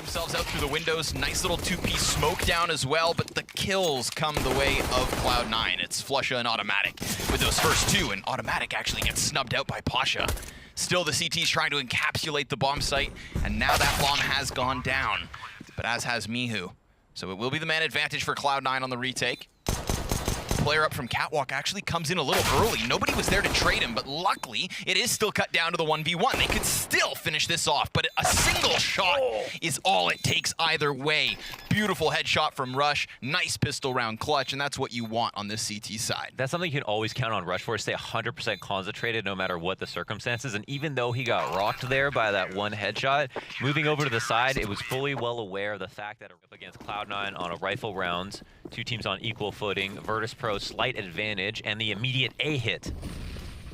themselves out through the windows. Nice little two-piece smoke down as well, but the kills come the way of Cloud9. It's Flusha and Automatic with those first two, and Automatic actually gets snubbed out by Pasha. Still, the CT's trying to encapsulate the bomb site, and now that bomb has gone down, but as has Mihu. So it will be the man advantage for Cloud9 on the retake. Player up from Catwalk actually comes in a little early. Nobody was there to trade him, but luckily, it is still cut down to the 1v1. They could still finish this off, but a single shot is all it takes either way. Beautiful headshot from Rush, nice pistol round clutch, and that's what you want on this CT side. That's something you can always count on Rush for, stay 100% concentrated no matter what the circumstances, and even though he got rocked there by that one headshot, moving over to the side, it was fully well aware of the fact that up against Cloud9 on a rifle round, two teams on equal footing, Virtus.pro slight advantage, and the immediate A hit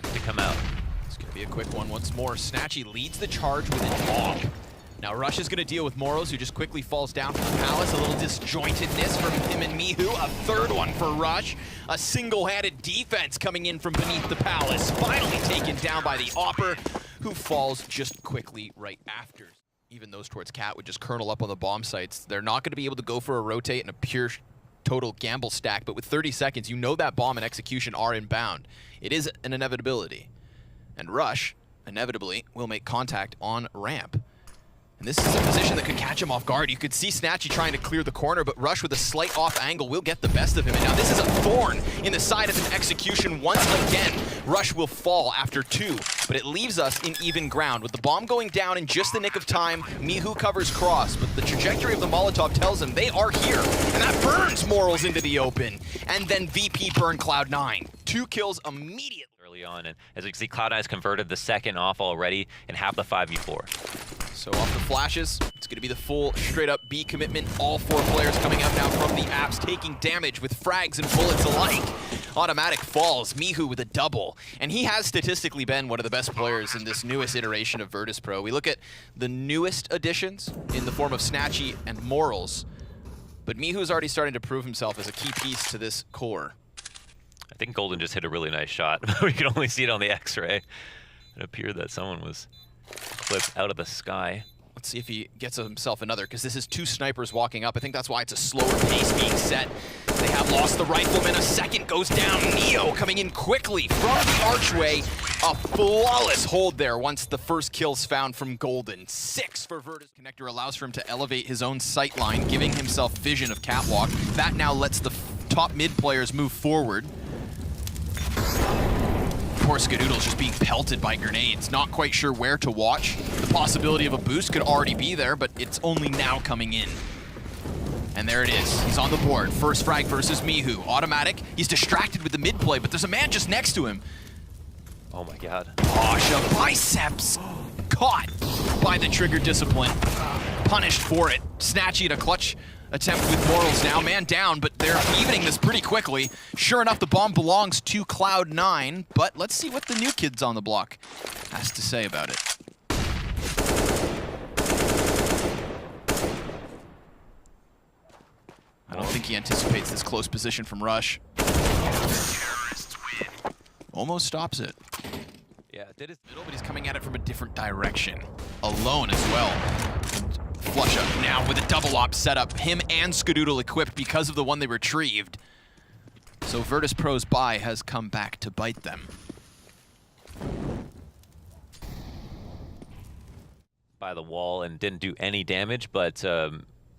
to come out. It's going to be a quick one once more. Snatchy leads the charge with an AWP. Now Rush is going to deal with Moros, who just quickly falls down from the Palace. A little disjointedness from him and Mihu. A third one for Rush. A single-handed defense coming in from beneath the Palace. Finally taken down by the AWPer, who falls just quickly right after. Even those towards Cat would just kernel up on the bomb sites. They're not going to be able to go for a rotate and a pure total gamble stack, but with 30 seconds, you know that bomb and execution are inbound. It is an inevitability. And Rush, inevitably, will make contact on ramp. And this is a position that could catch him off guard. You could see Snatchy trying to clear the corner, but Rush with a slight off angle will get the best of him. And now this is a thorn in the side of an execution once again. Rush will fall after two, but it leaves us in even ground. With the bomb going down in just the nick of time, Mihu covers cross, but the trajectory of the Molotov tells him they are here. And that burns Morals into the open. And then VP burn Cloud9. 2 kills immediately. Early on, and as you can see, Cloud9 has converted the second off already and have the 5v4. So off the flashes, it's going to be the full straight-up B commitment. All 4 players coming out now from the apps, taking damage with frags and bullets alike. Automatic falls, Mihu with a double. And he has statistically been one of the best players in this newest iteration of Virtus.pro. We look at the newest additions in the form of Snatchy and Morals, but Mihu's already starting to prove himself as a key piece to this core. I think Golden just hit a really nice shot. We could only see it on the X-ray. It appeared that someone was clipped out of the sky. Let's see if he gets himself another, because this is 2 snipers walking up. I think that's why it's a slower pace being set. They have lost the rifleman. A second goes down. Neo coming in quickly from the archway. A flawless hold there once the first kill's found from Golden. 6 for Virtus. Connector allows for him to elevate his own sight line, giving himself vision of Catwalk. That now lets the top mid players move forward. Poor Skadoodle's just being pelted by grenades. Not quite sure where to watch. The possibility of a boost could already be there, but it's only now coming in. And there it is. He's on the board. First frag versus Mihu. Automatic. He's distracted with the mid play, but there's a man just next to him. Oh my god. Pasha biceps. Caught by the trigger discipline. Punished for it. Snatchy at a clutch attempt with Morals now. Man down, but they're evening this pretty quickly. Sure enough, the bomb belongs to Cloud9, but let's see what the new kids on the block has to say about it. I don't think he anticipates this close position from Rush. Almost stops it. Yeah, did his Middle, but he's coming at it from a different direction. Alone as well. Flusha now with a double op setup. Him and Skadoodle equipped because of the one they retrieved. So Virtus.pro's buy has come back to bite them. by the wall and didn't do any damage, but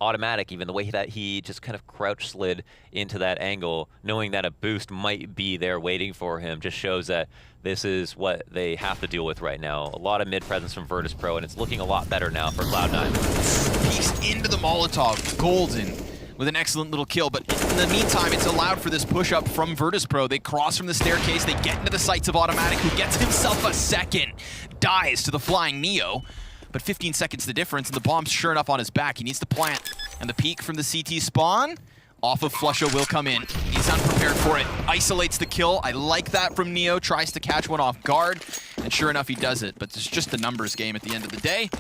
Automatic, even the way that he just kind of crouch slid into that angle, knowing that a boost might be there waiting for him, just shows that this is what they have to deal with right now. A lot of mid presence from Virtus.pro, and it's looking a lot better now for Cloud9. Piece into the Molotov, Golden with an excellent little kill, but in the meantime, it's allowed for this push-up from Virtus.pro. They cross from the staircase, they get into the sights of Automatic, who gets himself a second, dies to the flying Neo. But 15 seconds the difference, and the bomb's sure enough on his back. He needs to plant. And the peek from the CT spawn, off of Flusha will come in. He's unprepared for it. Isolates the kill. I like that from Neo. Tries to catch one off guard. And sure enough, he does it. But it's just a numbers game at the end of the day.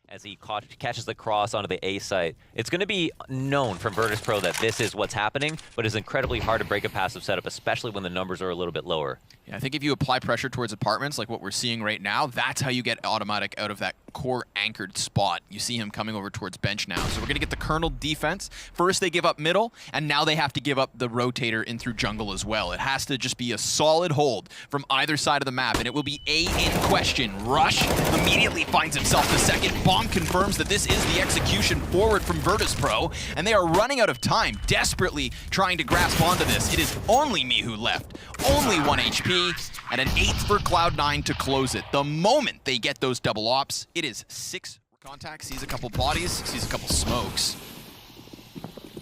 As he catches the cross onto the A site. It's going to be known from Virtus.pro that this is what's happening, but it's incredibly hard to break a passive setup, especially when the numbers are a little bit lower. Yeah, I think if you apply pressure towards apartments like what we're seeing right now, that's how you get Automatic out of that core anchored spot. You see him coming over towards bench now. So we're going to get the Colonel defense. First they give up middle, and now they have to give up the rotator in through jungle as well. It has to just be a solid hold from either side of the map, and it will be A in question. Rush immediately finds himself the second. Bomb confirms that this is the execution forward from Virtus.pro, and they are running out of time, desperately trying to grasp onto this. It is only Mihu left, only 1 HP, and an 8th for Cloud9 to close it. The moment they get those double ops, it is 6 contacts, sees a couple bodies, sees a couple smokes.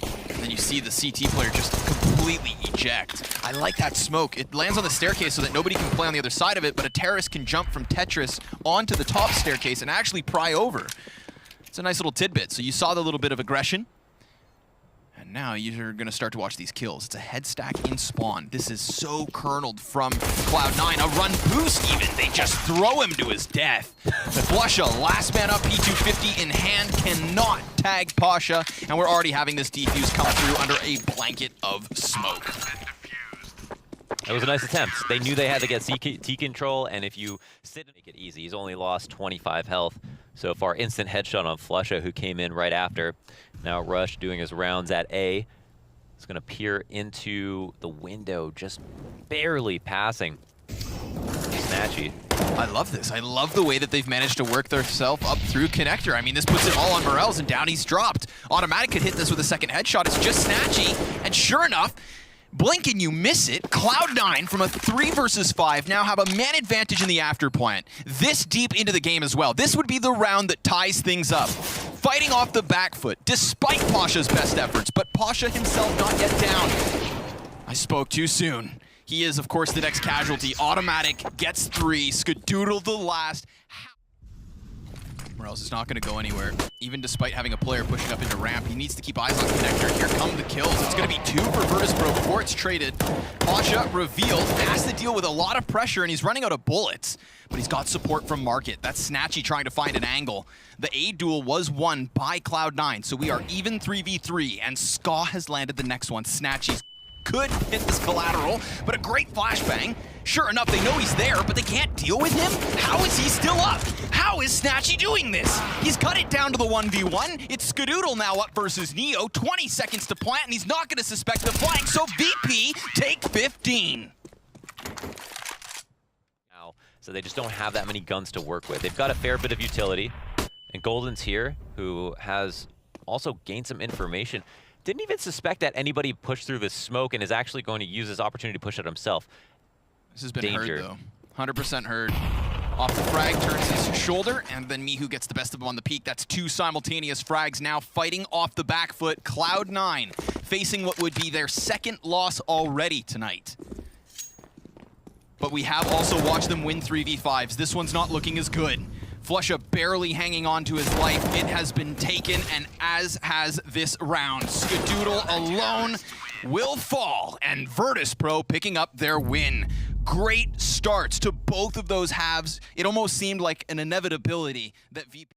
And then you see the CT player just completely eject. I like that smoke. It lands on the staircase so that nobody can play on the other side of it, but a terrorist can jump from Tetris onto the top staircase and actually pry over. It's a nice little tidbit. So you saw the little bit of aggression. And now you're going to start to watch these kills. It's a head stack in spawn. This is so kerneled from Cloud9. A run boost even. They just throw him to his death. Flusha, last man up, P250 in hand, cannot tag Pasha. And we're already having this defuse come through under a blanket of smoke. It was a nice attempt. They knew they had to get T control, and if you sit and make it easy, he's only lost 25 health so far. Instant headshot on Flusha, who came in right after. Now Rush doing his rounds at A. He's going to peer into the window, just barely passing Snatchy. I love this. I love the way that they've managed to work themselves up through connector. I mean, this puts it all on Morels, and down he's dropped. Automatic could hit this with a second headshot. It's just Snatchy, and sure enough, blink and you miss it. Cloud9 from a 3 versus 5 now have a man advantage in the after plant. This deep into the game as well. This would be the round that ties things up. Fighting off the back foot, despite Pasha's best efforts, but Pasha himself not yet down. I spoke too soon. He is, of course, the next casualty. Automatic gets 3, Skadoodle the last. Morels is not going to go anywhere. Even despite having a player pushing up into ramp, he needs to keep eyes on connector. Here come the kills. It's going to be 2 for Virtus.pro before it's traded. Pasha revealed, has to deal with a lot of pressure, and he's running out of bullets. But he's got support from Market. That's Snatchy trying to find an angle. The A duel was won by Cloud9, so we are even 3v3, and Ska has landed the next one. Snatchy could hit this collateral, but a great flashbang. Sure enough, they know he's there, but they can't deal with him? How is he still up? How is Snatchy doing this? He's cut it down to the 1v1. It's Skadoodle now up versus Neo. 20 seconds to plant, and he's not going to suspect the flank, so VP take 15. So they just don't have that many guns to work with. They've got a fair bit of utility. And Golden's here, who has also gained some information. Didn't even suspect that anybody pushed through this smoke and is actually going to use this opportunity to push it himself. This has been heard, though. 100% heard. Off the frag, turns his shoulder, and then Mihu gets the best of him on the peak. That's 2 simultaneous frags now, fighting off the back foot. Cloud9 facing what would be their second loss already tonight. But we have also watched them win 3v5s. This one's not looking as good. Flusha barely hanging on to his life. It has been taken, and as has this round. Skadoodle alone will fall, and Virtus.pro picking up their win. Great starts to both of those halves. It almost seemed like an inevitability that VP...